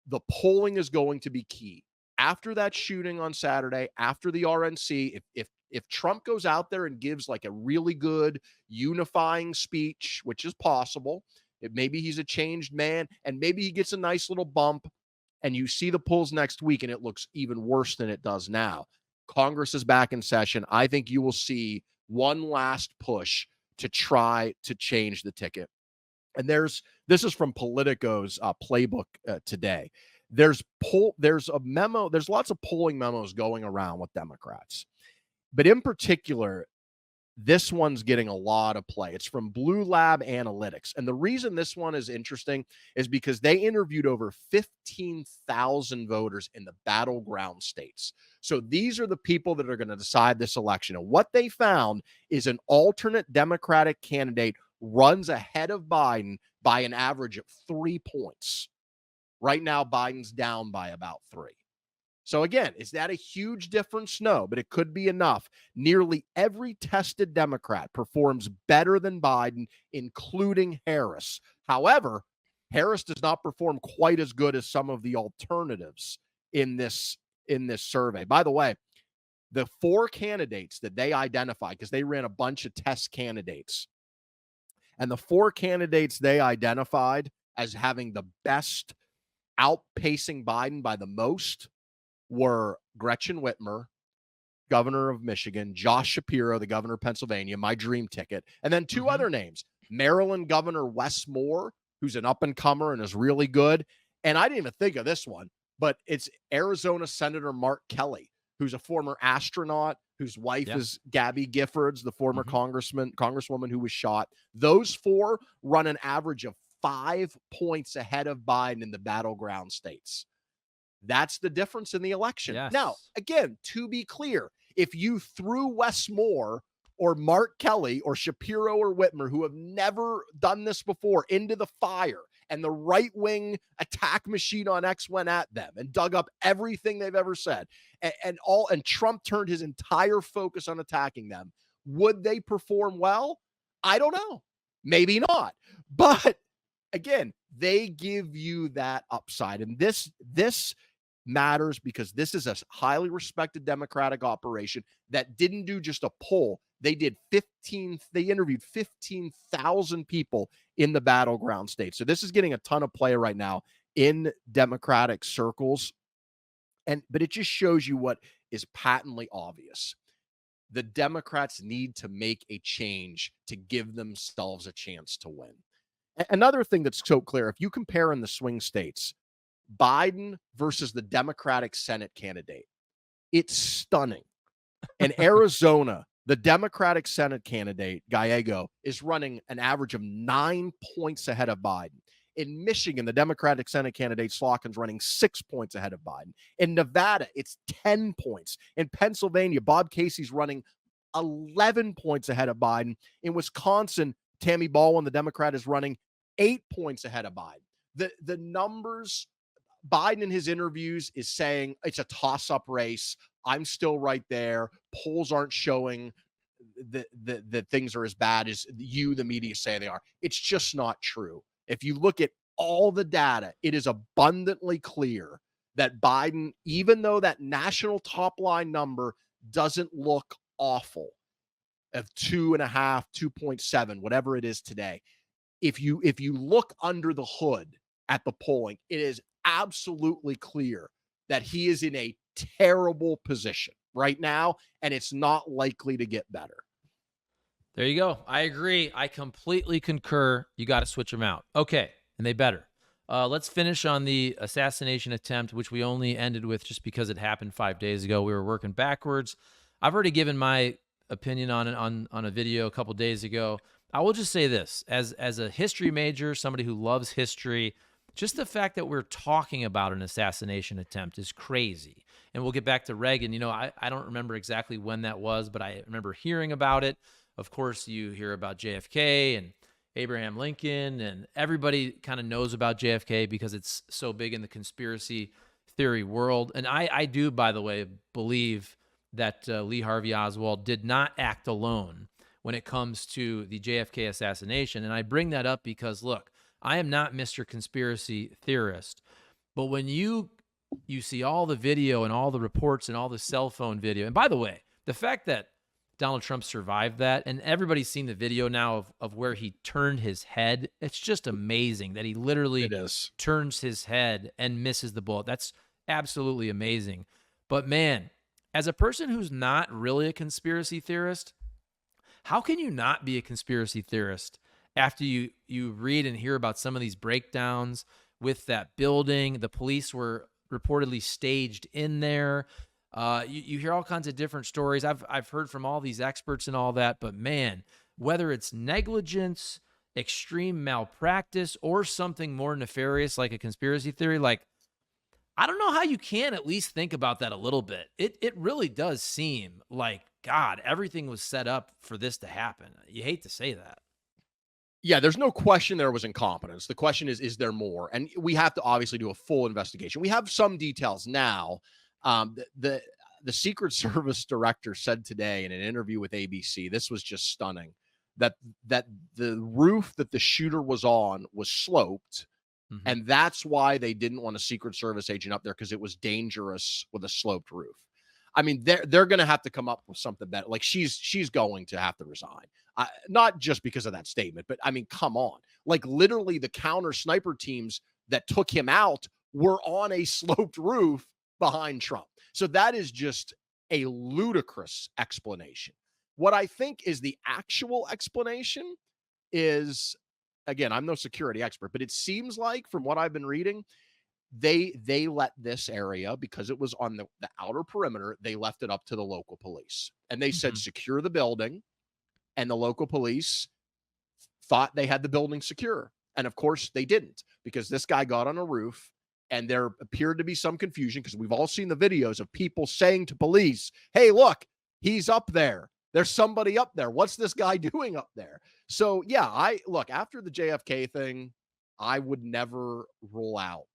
The polling is going to be key. After that shooting on Saturday, after the RNC, if Trump goes out there and gives like a really good unifying speech, which is possible, maybe he's a changed man, and maybe he gets a nice little bump, and you see the polls next week and it looks even worse than it does now. Congress is back in session. I think you will see one last push to try to change the ticket. And this is from Politico's playbook today. There's a memo. There's lots of polling memos going around with Democrats, but in particular, this one's getting a lot of play. It's from Blue Lab Analytics. And the reason this one is interesting is because they interviewed over 15,000 voters in the battleground states. So these are the people that are going to decide this election. And what they found is an alternate Democratic candidate runs ahead of Biden by an average of 3 points. Right now, Biden's down by about 3. So again, is that a huge difference? No, but it could be enough. Nearly every tested Democrat performs better than Biden, including Harris. However, Harris does not perform quite as good as some of the alternatives in this survey. By the way, the 4 candidates that they identified, because they ran a bunch of test candidates, and the 4 candidates they identified as having the best, outpacing Biden by the most, were Gretchen Whitmer, governor of Michigan, Josh Shapiro, the governor of Pennsylvania, my dream ticket, and then two Mhm. other names, Maryland Governor Wes Moore, who's an up-and-comer and is really good, and I didn't even think of this one, but it's Arizona Senator Mark Kelly, who's a former astronaut, whose wife Yeah. is Gabby Giffords, the former Mhm. congresswoman who was shot. Those four run an average of 5 points ahead of Biden in the battleground states. That's the difference in the election. Now, Yes. again, to be clear, if you threw Wes Moore or Mark Kelly or Shapiro or Whitmer, who have never done this before, into the fire, and the right-wing attack machine on X went at them and dug up everything they've ever said, and Trump turned his entire focus on attacking them, would they perform well? I don't know. Maybe not. But again, they give you that upside. And this matters because this is a highly respected Democratic operation that didn't do just a poll. They interviewed 15,000 people in the battleground states. So this is getting a ton of play right now in Democratic circles. But it just shows you what is patently obvious. The Democrats need to make a change to give themselves a chance to win. Another thing that's so clear, if you compare in the swing states, Biden versus the Democratic Senate candidate, it's stunning. In Arizona, the Democratic Senate candidate, Gallego, is running an average of 9 points ahead of Biden. In Michigan, the Democratic Senate candidate, Slotkin's running 6 points ahead of Biden. In Nevada, it's 10 points. In Pennsylvania, Bob Casey's running 11 points ahead of Biden. In Wisconsin, Tammy Baldwin, the Democrat, is running 8 points ahead of Biden. The numbers, Biden in his interviews is saying it's a toss-up race. I'm still right there. Polls aren't showing that things are as bad as you, the media, say they are. It's just not true. If you look at all the data, it is abundantly clear that Biden, even though that national top line number doesn't look awful, of 2.5, 2.7, whatever it is today, if you look under the hood at the polling, it is absolutely clear that he is in a terrible position right now, and it's not likely to get better. There you go. I agree. I completely concur. You got to switch them out. Okay, and they better. Let's finish on the assassination attempt, which we only ended with just because it happened 5 days ago. We were working backwards. I've already given my opinion on it on a video a couple days ago. I will just say this: as a history major, somebody who loves history, just the fact that we're talking about an assassination attempt is crazy. And we'll get back to Reagan. You know, I don't remember exactly when that was, but I remember hearing about it. Of course, you hear about JFK and Abraham Lincoln, and everybody kind of knows about JFK because it's so big in the conspiracy theory world. And I do, by the way, believe that Lee Harvey Oswald did not act alone when it comes to the JFK assassination. And I bring that up because, look, I am not Mr. Conspiracy Theorist, but when you see all the video and all the reports and all the cell phone video, and by the way, the fact that Donald Trump survived that, and everybody's seen the video now of where he turned his head. It's just amazing that he literally turns his head and misses the bullet. That's absolutely amazing. But man, as a person who's not really a conspiracy theorist, how can you not be a conspiracy theorist after you read and hear about some of these breakdowns with that building? The police were reportedly staged in there. You hear all kinds of different stories. I've heard from all these experts and all that, but man, whether it's negligence, extreme malpractice, or something more nefarious like a conspiracy theory, like, I don't know how you can at least think about that a little bit. It really does seem like, God, everything was set up for this to happen. You hate to say that. Yeah, there's no question there was incompetence. The question is there more? And we have to obviously do a full investigation. We have some details now. The Secret Service director said today in an interview with ABC, this was just stunning, that the roof that the shooter was on was sloped, and that's why they didn't want a Secret Service agent up there, because it was dangerous with a sloped roof. I mean, they're going to have to come up with something better. Like, she's going to have to resign. Not just because of that statement, but I mean, come on. Like, literally the counter sniper teams that took him out were on a sloped roof behind Trump. So that is just a ludicrous explanation. What I think is the actual explanation is, again, I'm no security expert, but it seems like from what I've been reading, they let this area, because it was on the outer perimeter, they left it up to the local police. And they said, Mhm. secure the building. And the local police thought they had the building secure. And of course they didn't, because this guy got on a roof and there appeared to be some confusion, because we've all seen the videos of people saying to police, hey, look, he's up there. There's somebody up there. What's this guy doing up there? So yeah, after the JFK thing, I would never rule out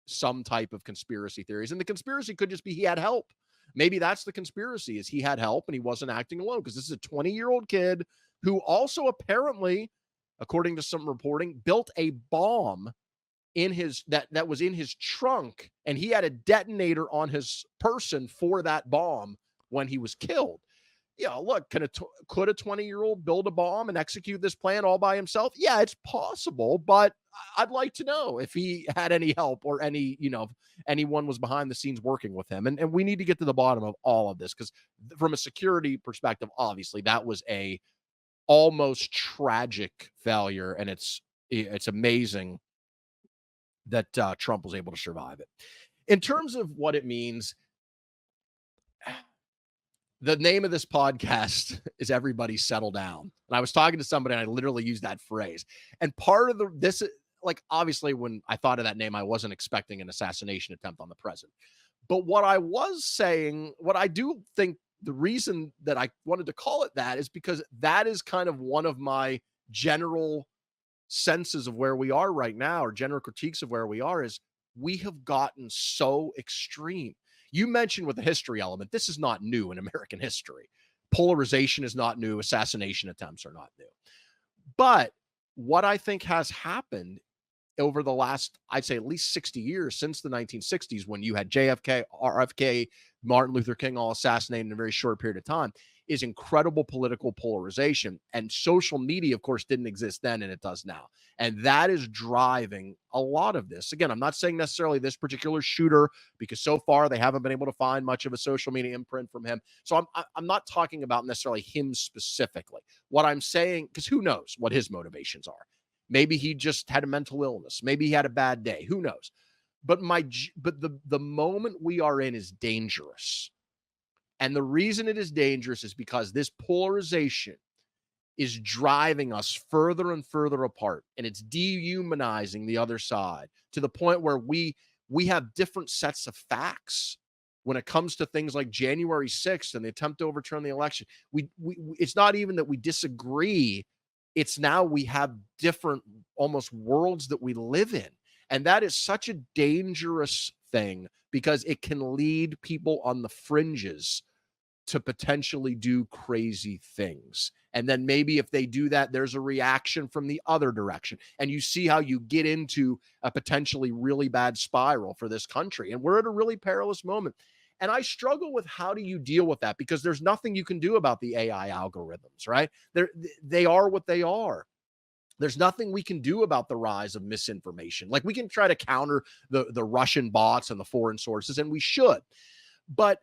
some type of conspiracy theories. And the conspiracy could just be he had help. Maybe that's the conspiracy, is he had help and he wasn't acting alone, because this is a 20-year-old kid who also apparently, according to some reporting, built a bomb in his that was in his trunk, and he had a detonator on his person for that bomb when he was killed. Yeah, look, could a 20-year-old build a bomb and execute this plan all by himself? Yeah, it's possible, but I'd like to know if he had any help, or anyone was behind the scenes working with him. And we need to get to the bottom of all of this, because from a security perspective, obviously that was a almost tragic failure, and it's amazing that Trump was able to survive it. In terms of what it means, the name of this podcast is Everybody Settle Down. And I was talking to somebody and I literally used that phrase. And part of this, like, obviously when I thought of that name, I wasn't expecting an assassination attempt on the president. But what I was saying, what I do think the reason that I wanted to call it that is because that is kind of one of my general senses of where we are right now, or general critiques of where we are, is we have gotten so extreme. You mentioned with the history element, this is not new in American history. Polarization is not new. Assassination attempts are not new. But what I think has happened over the last, I'd say at least 60 years, since the 1960s, when you had JFK, RFK, Martin Luther King all assassinated in a very short period of time, is incredible political polarization. And social media, of course, didn't exist then, and it does now. And that is driving a lot of this. Again, I'm not saying necessarily this particular shooter, because so far they haven't been able to find much of a social media imprint from him. So I'm not talking about necessarily him specifically. What I'm saying, because who knows what his motivations are. Maybe he just had a mental illness. Maybe he had a bad day. Who knows? But the moment we are in is dangerous. And the reason it is dangerous is because this polarization is driving us further and further apart, and it's dehumanizing the other side to the point where we have different sets of facts when it comes to things like January 6th and the attempt to overturn the election. We it's not even that we disagree. It's now we have different almost worlds that we live in. And that is such a dangerous thing, because it can lead people on the fringes to potentially do crazy things. And then maybe if they do that, there's a reaction from the other direction. And you see how you get into a potentially really bad spiral for this country. And we're at a really perilous moment. And I struggle with, how do you deal with that? Because there's nothing you can do about the AI algorithms, right? They are what they are. There's nothing we can do about the rise of misinformation. Like, we can try to counter the Russian bots and the foreign sources, and we should. But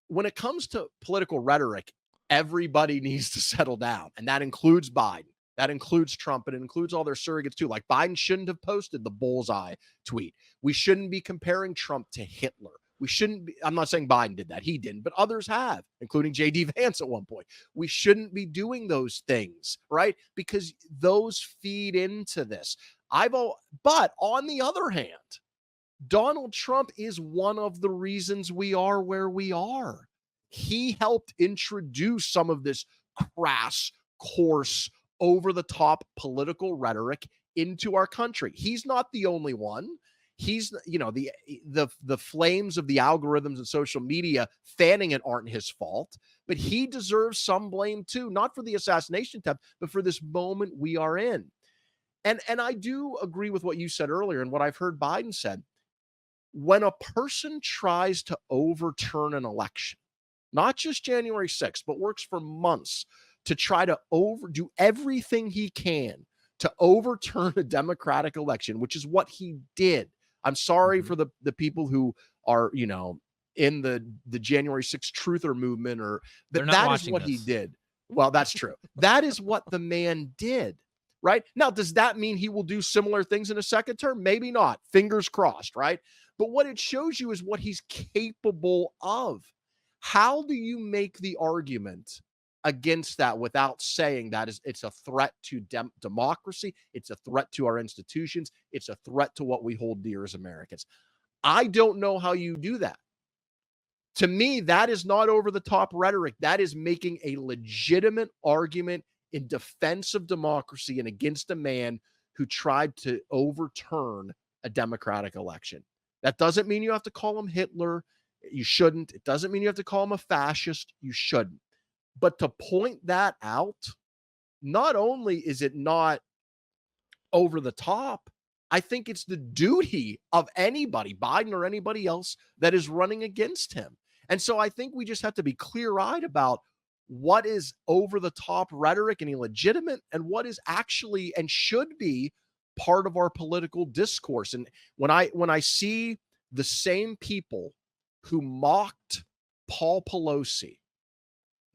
when it comes to political rhetoric, everybody needs to settle down. And that includes Biden. That includes Trump. It includes all their surrogates too. Like, Biden shouldn't have posted the bullseye tweet. We shouldn't be comparing Trump to Hitler. We shouldn't be, I'm not saying Biden did that. He didn't, but others have, including J.D. Vance at one point. We shouldn't be doing those things, right? Because those feed into this. But on the other hand, Donald Trump is one of the reasons we are where we are. He helped introduce some of this crass, coarse, over-the-top political rhetoric into our country. He's not the only one. He's, the flames of the algorithms and social media fanning it aren't his fault, but he deserves some blame too, not for the assassination attempt, but for this moment we are in. And I do agree with what you said earlier and what I've heard Biden said. When a person tries to overturn an election, not just January 6th, but works for months to try to do everything he can to overturn a democratic election, which is what he did. I'm sorry for the people who are, in the January 6th truther movement, or They're not that is watching what he this. did. Well, that's true. That is what the man did, right? Now, does that mean he will do similar things in a second term? Maybe not. Fingers crossed, right? But what it shows you is what he's capable of. How do you make the argument against that without saying that it's a threat to democracy, it's a threat to our institutions, it's a threat to what we hold dear as Americans? I don't know how you do that. To me, that is not over the top rhetoric. That is making a legitimate argument in defense of democracy and against a man who tried to overturn a democratic election. That doesn't mean you have to call him Hitler. You shouldn't. It doesn't mean you have to call him a fascist. You shouldn't. But to point that out, not only is it not over the top, I think it's the duty of anybody, Biden or anybody else, that is running against him. And so I think we just have to be clear-eyed about what is over-the-top rhetoric and illegitimate and what is actually and should be part of our political discourse. And when I see the same people who mocked Paul Pelosi,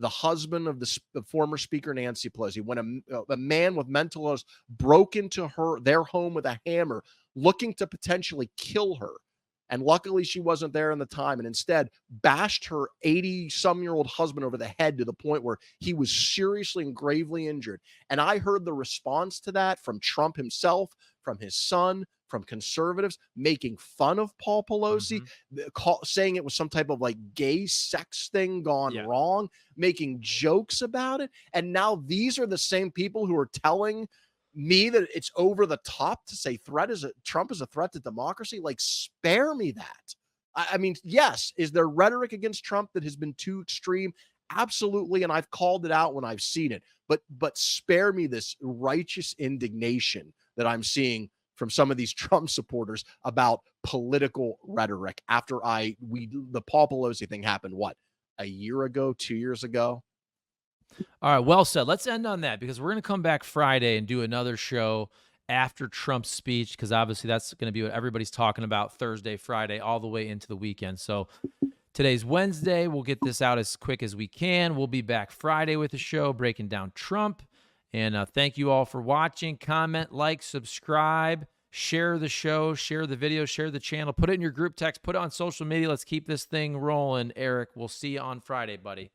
the husband of the former Speaker Nancy Pelosi, when a man with mental illness broke into their home with a hammer, looking to potentially kill her, and luckily she wasn't there in the time, and instead bashed her 80-some-year-old husband over the head to the point where he was seriously and gravely injured. And I heard the response to that from Trump himself, from his son, from conservatives, making fun of Paul Pelosi, saying it was some type of like gay sex thing gone wrong, making jokes about it. And now these are the same people who are telling me that it's over the top to say Trump is a threat to democracy. Like, spare me that. I mean, yes, is there rhetoric against Trump that has been too extreme? Absolutely. And I've called it out when I've seen it, but spare me this righteous indignation that I'm seeing from some of these Trump supporters about political rhetoric after the Paul Pelosi thing happened, what, a year ago, 2 years ago? All right, well said. Let's end on that because we're going to come back Friday and do another show after Trump's speech, because obviously that's going to be what everybody's talking about Thursday, Friday, all the way into the weekend. So today's Wednesday. We'll get this out as quick as we can. We'll be back Friday with a show breaking down Trump. And thank you all for watching. Comment, like, subscribe, share the show, share the video, share the channel, put it in your group text, put it on social media. Let's keep this thing rolling. Eric, we'll see you on Friday, buddy.